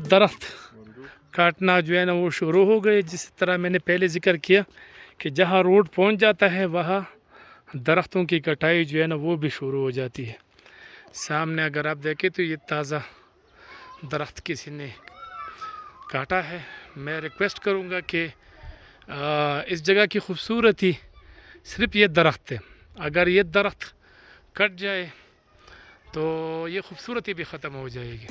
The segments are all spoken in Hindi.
दरख्त काटना जो है ना वो शुरू हो गए। जिस तरह मैंने पहले ज़िक्र किया कि जहाँ रोड पहुंच जाता है वहाँ दरख्तों की कटाई जो है ना वो भी शुरू हो जाती है। सामने अगर आप देखें तो ये ताज़ा दरख्त किसी ने काटा है। मैं रिक्वेस्ट करूँगा कि इस जगह की खूबसूरती सिर्फ ये दरख्त है। अगर ये दरख्त कट जाए तो ये खूबसूरती भी ख़त्म हो जाएगी।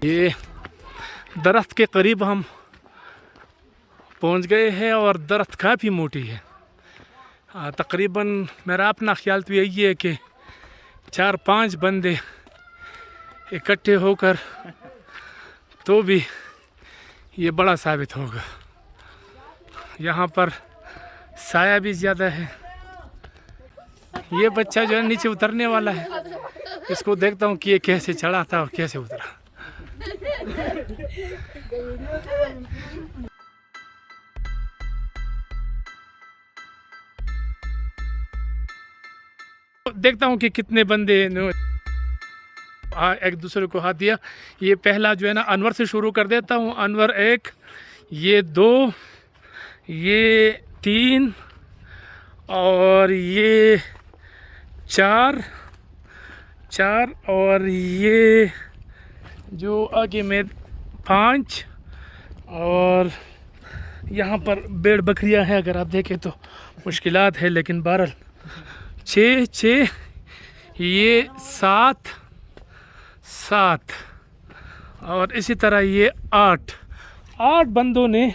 ये दरख्त के करीब हम पहुंच गए हैं और दरख्त काफ़ी मोटी है। तकरीबन मेरा अपना ख्याल तो यही है कि 4-5 बंदे इकट्ठे होकर तो भी ये बड़ा साबित होगा। यहाँ पर साया भी ज़्यादा है। ये बच्चा जो है नीचे उतरने वाला है, इसको देखता हूँ कि ये कैसे चढ़ा था और कैसे उतरा। देखता हूँ कि कितने बंदे एक दूसरे को हाथ दिया। ये पहला जो है ना अनवर से शुरू कर देता हूँ। अनवर 1, ये 2, ये 3 और ये 4 और ये जो आगे में 5 और यहाँ पर भेड़ बकरियाँ हैं। अगर आप देखें तो मुश्किलात है, लेकिन बहरहाल 6 ये 7 और इसी तरह ये 8 बंदों ने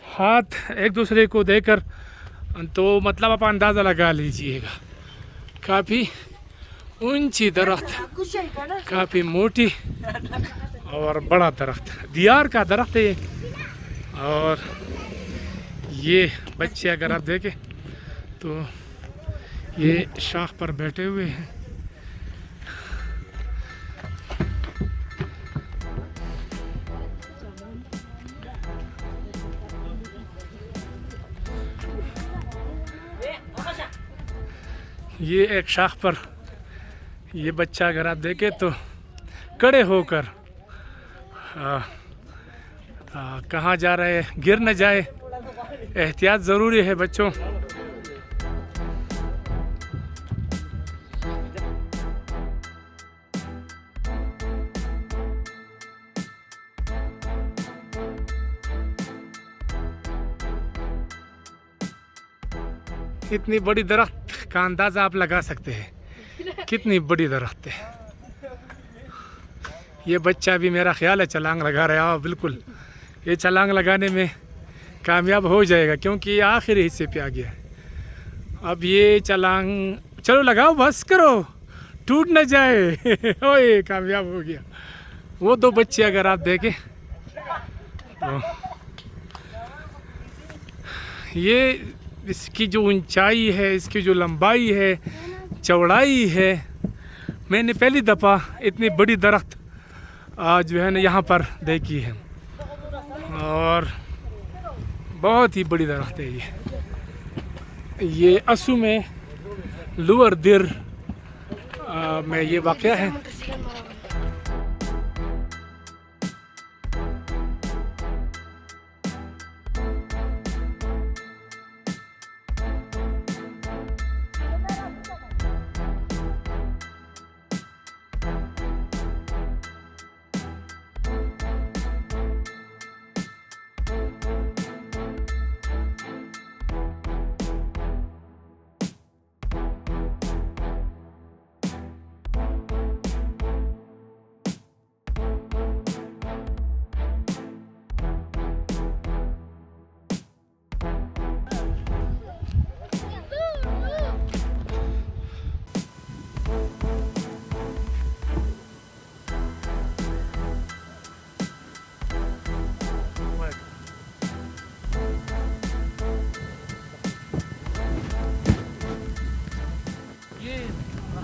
हाथ एक दूसरे को देकर, तो मतलब आप अंदाज़ा लगा लीजिएगा। काफ़ी ऊंची दरख्त, काफ़ी मोटी और बड़ा दरख्त, दियार का दरख्त है ये। और ये बच्चे अगर आप देखें तो ये शाख पर बैठे हुए हैं। ये एक शाख पर ये बच्चा अगर आप देखें तो खड़े होकर कहाँ जा रहे हैं, गिर न जाए, एहतियात ज़रूरी है बच्चों। इतनी बड़ी दरख्त का अंदाज़ा आप लगा सकते हैं कितनी बड़ी दरख्त है। ये बच्चा भी मेरा ख्याल है छलांग लगा रहा है। बिल्कुल ये छलांग लगाने में कामयाब हो जाएगा क्योंकि ये आखिरी हिस्से पे आ गया है। अब ये छलांग चलो लगाओ, बस करो, टूट न जाए। ओए कामयाब हो गया। वो 2 बच्चे अगर आप देखें तो ये इसकी जो ऊंचाई है, इसकी जो लंबाई है, चौड़ाई है, मैंने पहली दफ़ा इतनी बड़ी दरख्त जो है ना यहाँ पर देखी है और बहुत ही बड़ी दरख्त है ये असू में लोअर दिर में ये वाक़या है।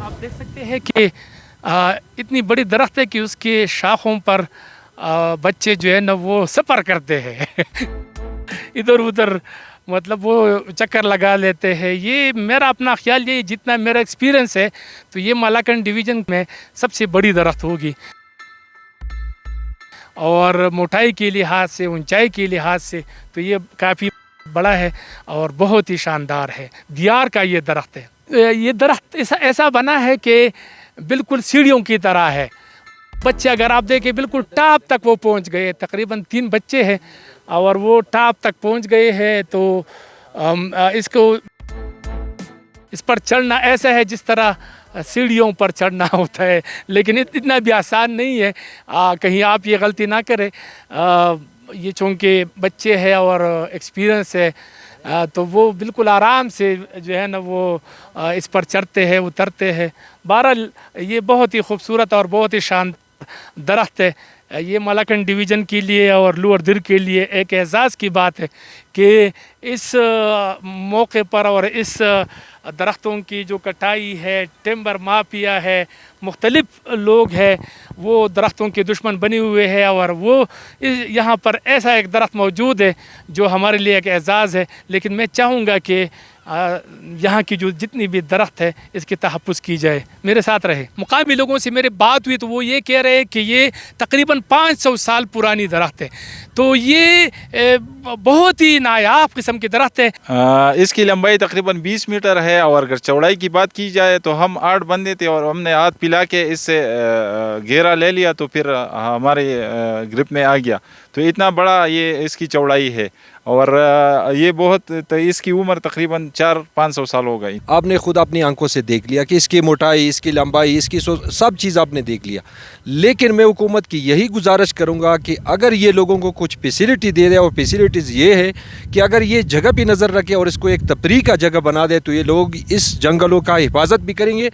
आप देख सकते हैं कि इतनी बड़ी दरख्त है कि उसके शाखों पर बच्चे जो है ना वो सफ़र करते हैं। इधर उधर मतलब वो चक्कर लगा लेते हैं। ये मेरा अपना ख्याल, ये जितना मेरा एक्सपीरियंस है, तो ये मालाकंड डिवीज़न में सबसे बड़ी दरख्त होगी। और मोटाई के लिहाज से, ऊंचाई के लिहाज से तो ये काफ़ी बड़ा है और बहुत ही शानदार है। दियार का ये दरख्त है। ये दरख्त ऐसा बना है कि बिल्कुल सीढ़ियों की तरह है। बच्चे अगर आप देखें बिल्कुल टॉप तक वो पहुंच गए, तकरीबन 3 बच्चे हैं और वो टॉप तक पहुंच गए हैं। तो इसको इस पर चढ़ना ऐसा है जिस तरह सीढ़ियों पर चढ़ना होता है, लेकिन इतना भी आसान नहीं है। कहीं आप ये गलती ना करें। ये चूँकि बच्चे हैं और एक्सपीरियंस है, तो वो बिल्कुल आराम से जो है ना वो इस पर चढ़ते हैं, उतरते हैं। बहरहाल ये बहुत ही खूबसूरत और बहुत ही शानदार दरख्त है। ये मालाकंड डिवीज़न के लिए और लोअर दिर के लिए एक एज़ाज़ की बात है कि इस मौके पर और इस दरख्तों की जो कटाई है, टिम्बर माफिया है, मुख्तलिफ लोग हैं, वो दरख्तों के दुश्मन बने हुए हैं। और वो यहाँ पर ऐसा एक दरख्त मौजूद है जो हमारे लिए एक एज़ाज़ है। लेकिन मैं चाहूँगा कि यहाँ की जो जितनी भी दरख्त है इसकी तहफ़्फ़ुज़ की जाए। मेरे साथ रहे। मुकामी लोगों से मेरी बात हुई तो वो ये कह रहे हैं कि ये तकरीबन 500 साल पुरानी दरख्त है। तो ये बहुत ही नायाब किस्म की दरख्त है। इसकी लंबाई तकरीबन 20 मीटर है और अगर चौड़ाई की बात की जाए तो हम 8 बंदे थे और हमने हाथ पिला के इससे घेरा ले लिया तो फिर हमारे ग्रिप में आ गया। तो इतना बड़ा ये इसकी चौड़ाई है और ये बहुत, तो इसकी उम्र तकरीबन 400-500 साल हो गई। आपने खुद अपनी आंखों से देख लिया कि इसकी मोटाई, इसकी लंबाई, इसकी सब चीज़ आपने देख लिया। लेकिन मैं हुकूमत की यही गुजारिश करूंगा कि अगर ये लोगों को कुछ फैसिलिटी दे दे, और फैसिलिटीज़ ये है कि अगर ये जगह पे नज़र रखे और इसको एक तफरीह का जगह बना दे तो ये लोग इस जंगलों का हिफाजत भी करेंगे।